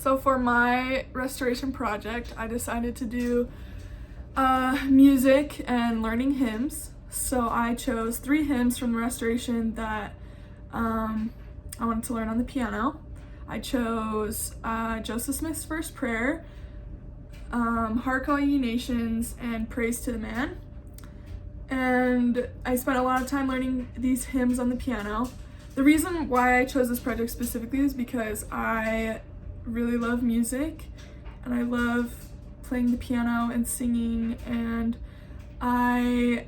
So for my restoration project, I decided to do music and learning hymns. So I chose 3 hymns from the restoration that I wanted to learn on the piano. I chose Joseph Smith's First Prayer, Hark All Ye Nations, and Praise to the Man. And I spent a lot of time learning these hymns on the piano. The reason why I chose this project specifically is because I really love music and I love playing the piano and singing, and I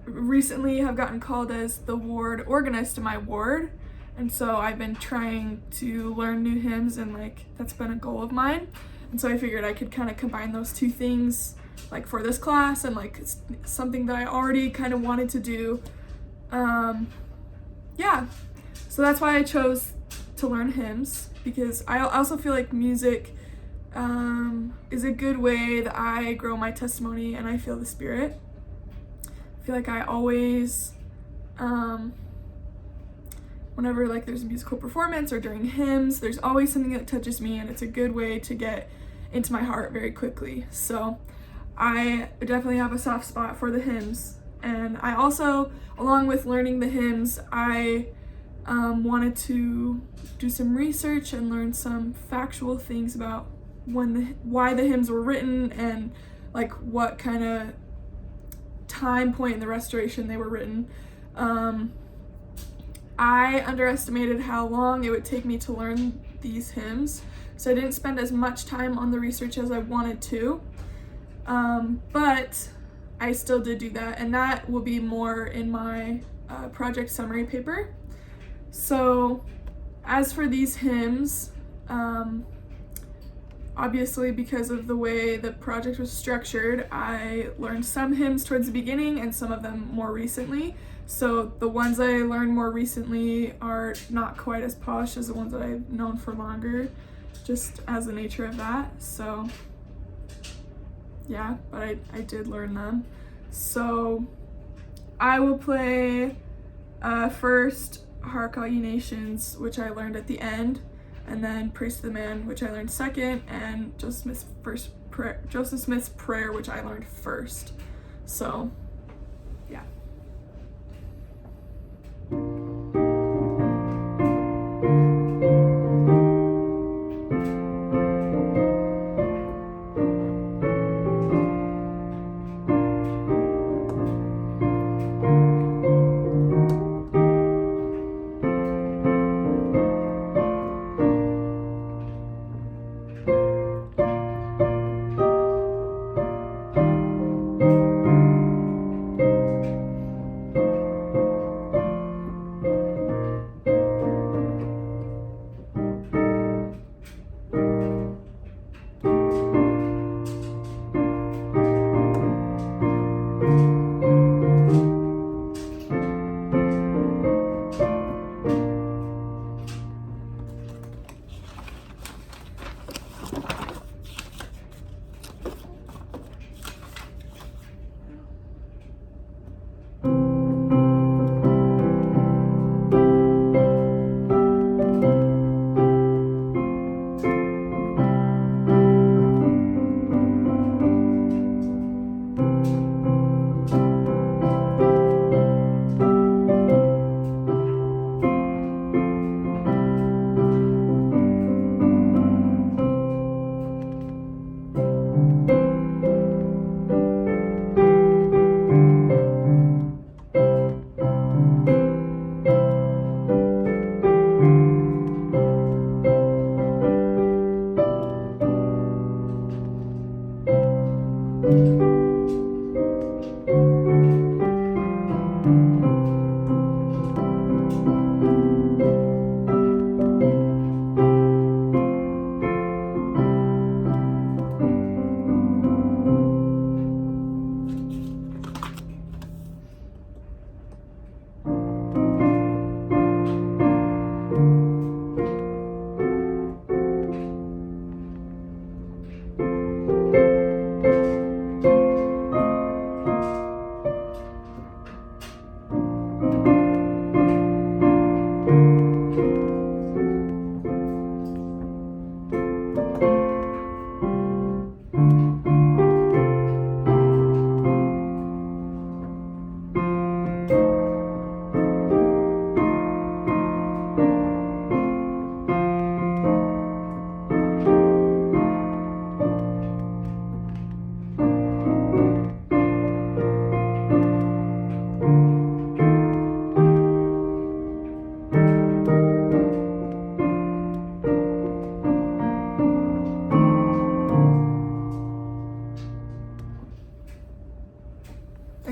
recently have gotten called as the ward organist in my ward, and so I've been trying to learn new hymns, and that's been a goal of mine. And so I figured I could kind of combine those 2 things for this class, and something that I already kind of wanted to do. Yeah, so that's why I chose to learn hymns, because I also feel like music is a good way that I grow my testimony and I feel the Spirit. I feel like I always, whenever there's a musical performance or during hymns, there's always something that touches me, and it's a good way to get into my heart very quickly. So I definitely have a soft spot for the hymns. And I also, along with learning the hymns, I wanted to do some research and learn some factual things about why the hymns were written, and what kind of time point in the restoration they were written. I underestimated how long it would take me to learn these hymns, so I didn't spend as much time on the research as I wanted to, but I still did do that, and that will be more in my project summary paper. So as for these hymns, obviously because of the way the project was structured, I learned some hymns towards the beginning and some of them more recently. So the ones I learned more recently are not quite as polished as the ones that I've known for longer, just as the nature of that. So yeah, but I did learn them. So I will play first Hark All Ye Nations, which I learned at the end, and then Praise to the Man, which I learned second, and Joseph Smith's Prayer, which I learned first. So yeah.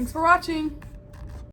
Thanks for watching.